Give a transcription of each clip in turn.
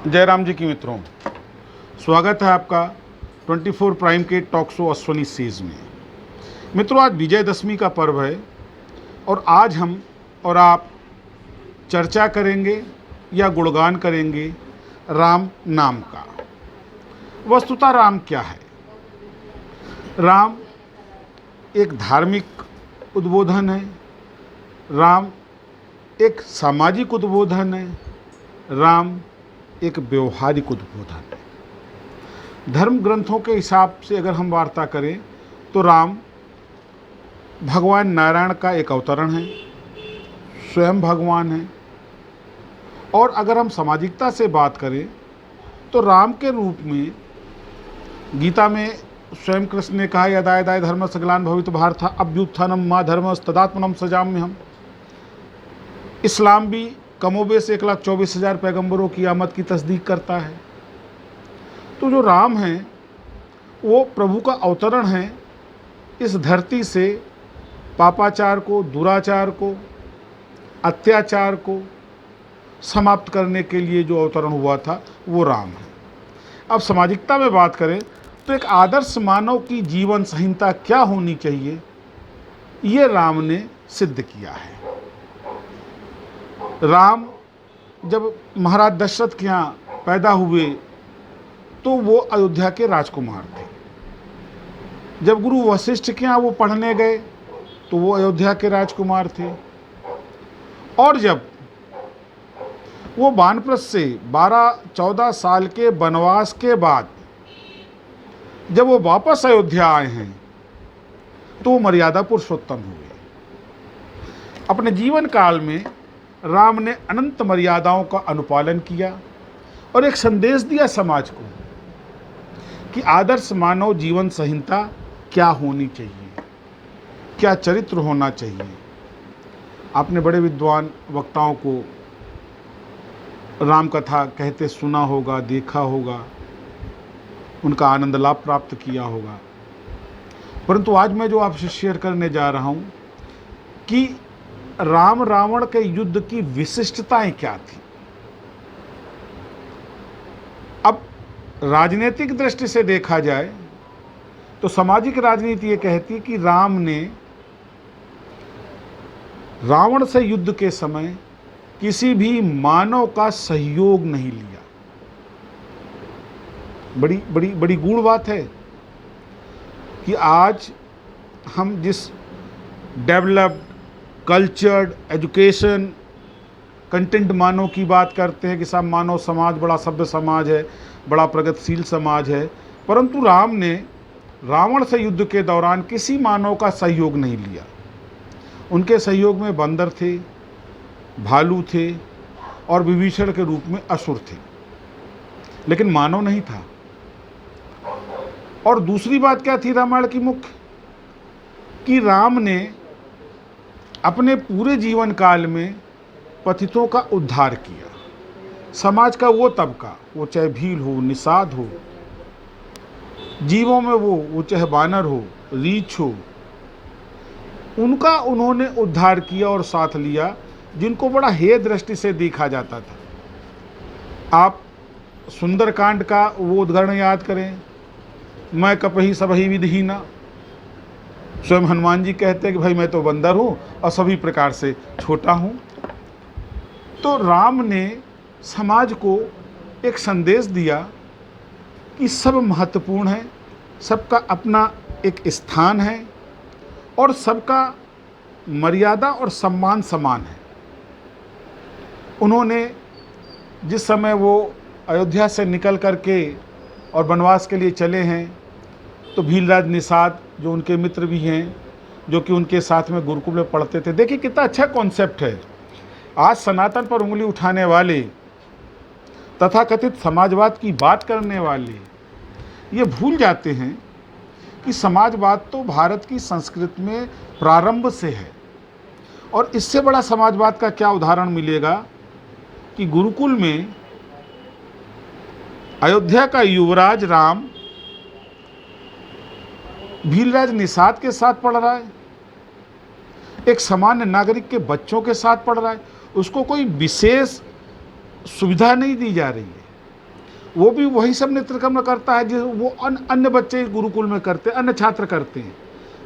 जय राम जी की मित्रों, स्वागत है आपका 24 प्राइम के टॉक शो अश्वनी सीज में। मित्रों, आज विजयदशमी का पर्व है और आज हम और आप चर्चा करेंगे या गुणगान करेंगे राम नाम का। वस्तुतः राम क्या है? राम एक धार्मिक उद्बोधन है, राम एक सामाजिक उद्बोधन है, राम एक व्यवहारिक उद्बोधन है। धर्म ग्रंथों के हिसाब से अगर हम वार्ता करें तो राम भगवान नारायण का एक अवतरण है, स्वयं भगवान है। और अगर हम सामाजिकता से बात करें तो राम के रूप में गीता में स्वयं कृष्ण ने कहा, यदा यदा धर्म सगलान भवित भारत अभ्युत्थानम मां धर्म तदात्मनम सजाम्य हम। इस्लाम भी कमोबेश 1,24,000 पैगंबरों की आमद की तस्दीक करता है। तो जो राम है वो प्रभु का अवतरण है। इस धरती से पापाचार को, दुराचार को, अत्याचार को समाप्त करने के लिए जो अवतरण हुआ था वो राम है। अब सामाजिकता में बात करें तो एक आदर्श मानव की जीवन संहिता क्या होनी चाहिए, ये राम ने सिद्ध किया है। राम जब महाराज दशरथ के यहाँ पैदा हुए तो वो अयोध्या के राजकुमार थे। जब गुरु वशिष्ठ के यहाँ वो पढ़ने गए तो वो अयोध्या के राजकुमार थे। और जब वो वानप्रस्थ से 12-14 साल के वनवास के बाद जब वो वापस अयोध्या आए हैं तो वो मर्यादा पुरुषोत्तम हुए। अपने जीवन काल में राम ने अनंत मर्यादाओं का अनुपालन किया और एक संदेश दिया समाज को कि आदर्श मानव जीवन संहिता क्या होनी चाहिए, क्या चरित्र होना चाहिए। आपने बड़े विद्वान वक्ताओं को राम कथा कहते सुना होगा, देखा होगा, उनका आनंद लाभ प्राप्त किया होगा। परंतु आज मैं जो आपसे शेयर करने जा रहा हूँ कि राम रावण के युद्ध की विशिष्टताएं क्या थी। अब राजनीतिक दृष्टि से देखा जाए तो सामाजिक राजनीति ये कहती कि राम ने रावण से युद्ध के समय किसी भी मानव का सहयोग नहीं लिया। बड़ी बड़ी बड़ी गूढ़ बात है कि आज हम जिस डेवलप्ड कल्चर्ड एजुकेशन कंटेंट मानव की बात करते हैं कि सब मानव समाज बड़ा सभ्य समाज है, बड़ा प्रगतिशील समाज है, परंतु राम ने रावण से युद्ध के दौरान किसी मानव का सहयोग नहीं लिया। उनके सहयोग में बंदर थे, भालू थे और विभीषण के रूप में असुर थे, लेकिन मानव नहीं था। और दूसरी बात क्या थी रामायण की मुख्य, कि राम ने अपने पूरे जीवन काल में पतितों का उद्धार किया। समाज का वो तबका, वो चाहे भील हो, निषाद हो, जीवों में वो चाहे बानर हो, रीछ हो, उनका उन्होंने उद्धार किया और साथ लिया, जिनको बड़ा हेय दृष्टि से देखा जाता था। आप सुंदरकांड का वो उद्गारण याद करें, मैं कपहि सबहि विधिहीना। स्वयं हनुमान जी कहते हैं कि भाई मैं तो बंदर हूँ और सभी प्रकार से छोटा हूँ। तो राम ने समाज को एक संदेश दिया कि सब महत्वपूर्ण है, सबका अपना एक स्थान है और सबका मर्यादा और सम्मान समान है। उन्होंने जिस समय वो अयोध्या से निकल करके और वनवास के लिए चले हैं तो भीलराज निषाद जो उनके मित्र भी हैं, जो कि उनके साथ में गुरुकुल में पढ़ते थे। देखिए कितना अच्छा कॉन्सेप्ट है। आज सनातन पर उंगली उठाने वाले तथाकथित समाजवाद की बात करने वाले ये भूल जाते हैं कि समाजवाद तो भारत की संस्कृति में प्रारंभ से है। और इससे बड़ा समाजवाद का क्या उदाहरण मिलेगा कि गुरुकुल में अयोध्या का युवराज राम भीलराज निषाद के साथ पढ़ रहा है, एक सामान्य नागरिक के बच्चों के साथ पढ़ रहा है। उसको कोई विशेष सुविधा नहीं दी जा रही है। वो भी वही सब नित्यक्रम करता है जो वो अन्य बच्चे गुरुकुल में करते, अन्य छात्र करते हैं।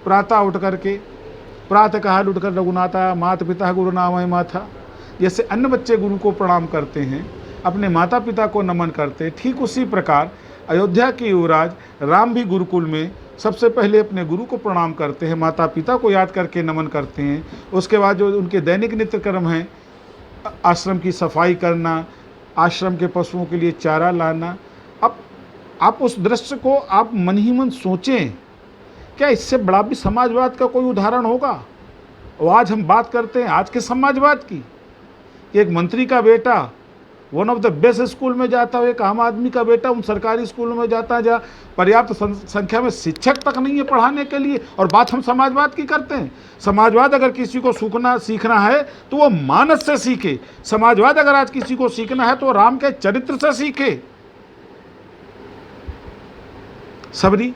प्रातः उठ करके प्रातः काल उठकर रघुनाथा माता पिता गुरु नामय माथा, जैसे अन्य बच्चे गुरु को प्रणाम करते हैं, अपने माता पिता को नमन करते हैं, ठीक उसी प्रकार अयोध्या के युवराज राम भी गुरुकुल में सबसे पहले अपने गुरु को प्रणाम करते हैं, माता पिता को याद करके नमन करते हैं। उसके बाद जो उनके दैनिक नित्य कर्म हैं, आश्रम की सफाई करना, आश्रम के पशुओं के लिए चारा लाना। अब आप उस दृश्य को आप मन ही मन सोचें, क्या इससे बड़ा भी समाजवाद का कोई उदाहरण होगा? और आज हम बात करते हैं आज के समाजवाद की, एक मंत्री का बेटा one of the best school में जाता है, एक आम आदमी का बेटा उन सरकारी स्कूलों में जाता है जहाँ पर्याप्त संख्या में शिक्षक तक नहीं है पढ़ाने के लिए, और बात हम समाजवाद की करते हैं। समाजवाद अगर किसी को सीखना है तो वो मानस से सीखे। समाजवाद अगर आज किसी को सीखना है तो राम के चरित्र से सीखे। सबरी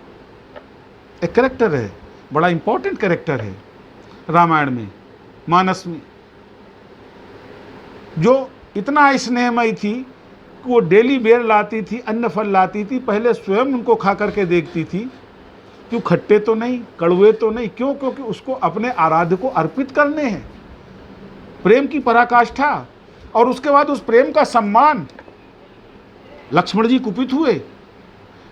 एक कैरेक्टर है, बड़ा इंपॉर्टेंट कैरेक्टर है रामायण में, मानस में, जो इतना स्नेहमयी थी कि वो डेली बेर लाती थी, अन्न फल लाती थी, पहले स्वयं उनको खा करके देखती थी, क्यों खट्टे तो नहीं, कड़वे तो नहीं, क्यों? क्योंकि उसको अपने आराध्य को अर्पित करने हैं। प्रेम की पराकाष्ठा, और उसके बाद उस प्रेम का सम्मान। लक्ष्मण जी कुपित हुए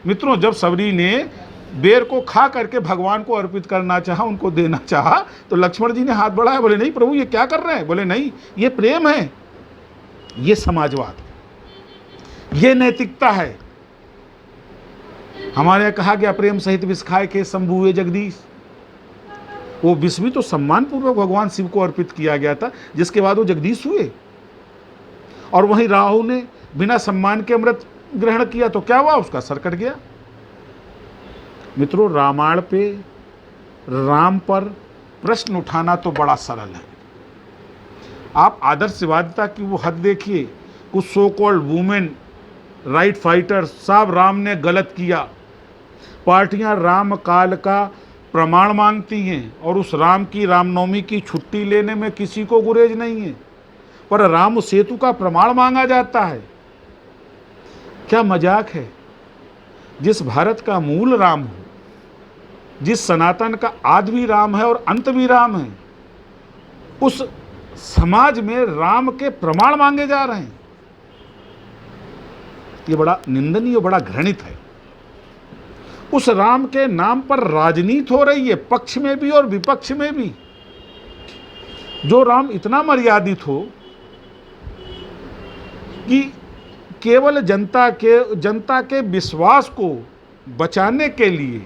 मित्रों, जब सबरी ने बेर को खा करके भगवान को अर्पित करना चाहा, उनको देना चाहा, तो लक्ष्मण जी ने हाथ बढ़ाया, बोले नहीं प्रभु ये क्या कर रहे हैं? बोले नहीं, ये प्रेम है, ये समाजवाद, ये नैतिकता है। हमारे यहाँ कहा गया प्रेम सहित विष खाए के शंभुए जगदीश। वो विष भी तो सम्मान पूर्वक भगवान शिव को अर्पित किया गया था, जिसके बाद वो जगदीश हुए। और वहीं राहु ने बिना सम्मान के अमृत ग्रहण किया तो क्या हुआ? उसका सर कट गया। मित्रों, रामायण पे, राम पर प्रश्न उठाना तो बड़ा सरल है। आप आदर्शवादिता की वो हद देखिए, कुछ so called women right fighters, साहब राम ने गलत किया, पार्टियां राम काल का प्रमाण मांगती हैं, और उस राम की रामनवमी की छुट्टी लेने में किसी को गुरेज नहीं है, पर राम सेतु का प्रमाण मांगा जाता है। क्या मजाक है? जिस भारत का मूल राम हो, जिस सनातन का आदि भी राम है और अंत भी राम है, उस समाज में राम के प्रमाण मांगे जा रहे हैं। ये बड़ा निंदनीय, बड़ा घृणित है। उस राम के नाम पर राजनीति हो रही है, पक्ष में भी और विपक्ष में भी। जो राम इतना मर्यादित हो कि केवल जनता के विश्वास को बचाने के लिए,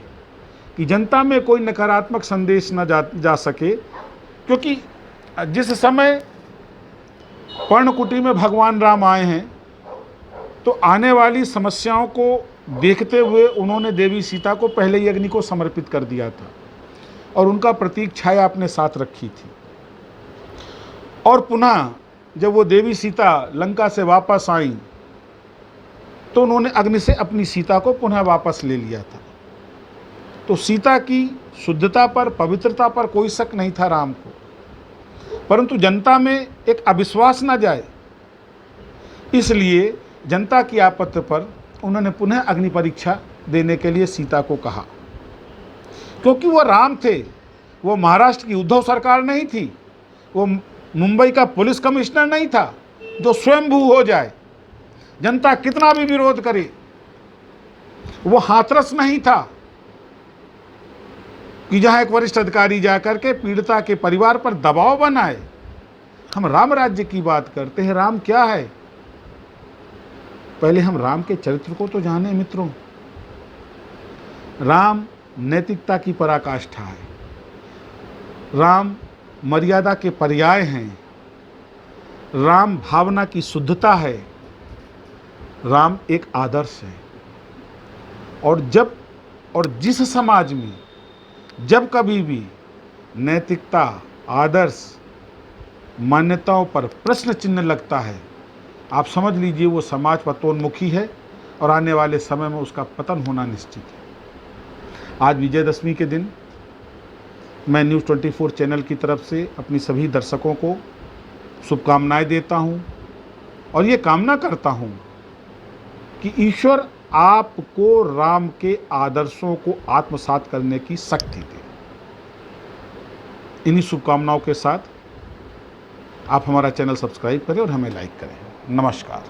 कि जनता में कोई नकारात्मक संदेश न जा सके, क्योंकि जिस समय पर्णकुटी में भगवान राम आए हैं तो आने वाली समस्याओं को देखते हुए उन्होंने देवी सीता को पहले ही अग्नि को समर्पित कर दिया था, और उनका प्रतीक छाया अपने साथ रखी थी। और पुनः जब वो देवी सीता लंका से वापस आई तो उन्होंने अग्नि से अपनी सीता को पुनः वापस ले लिया था। तो सीता की शुद्धता पर, पवित्रता पर कोई शक नहीं था राम को, परंतु जनता में एक अविश्वास न जाए, इसलिए जनता की आपत्ति पर उन्होंने पुनः अग्नि परीक्षा देने के लिए सीता को कहा। क्योंकि वो राम थे, वो महाराष्ट्र की उद्धव सरकार नहीं थी, वो मुंबई का पुलिस कमिश्नर नहीं था जो स्वयंभू हो जाए, जनता कितना भी विरोध करे। वो हाथरस नहीं था कि जहां एक वरिष्ठ अधिकारी जाकर के पीड़िता के परिवार पर दबाव बनाए। हम राम राज्य की बात करते हैं। राम क्या है? पहले हम राम के चरित्र को तो जाने मित्रों। राम नैतिकता की पराकाष्ठा है, राम मर्यादा के पर्याय हैं, राम भावना की शुद्धता है, राम एक आदर्श है। और जिस समाज में जब कभी भी नैतिकता, आदर्श, मान्यताओं पर प्रश्न चिन्ह लगता है, आप समझ लीजिए वो समाज पतोन्मुखी है और आने वाले समय में उसका पतन होना निश्चित है। आज विजयदशमी के दिन मैं न्यूज़ 24 चैनल की तरफ से अपनी सभी दर्शकों को शुभकामनाएं देता हूं और ये कामना करता हूं कि ईश्वर आपको राम के आदर्शों को आत्मसात करने की शक्ति दे। इन्हीं शुभकामनाओं के साथ आप हमारा चैनल सब्सक्राइब करें और हमें लाइक करें। नमस्कार।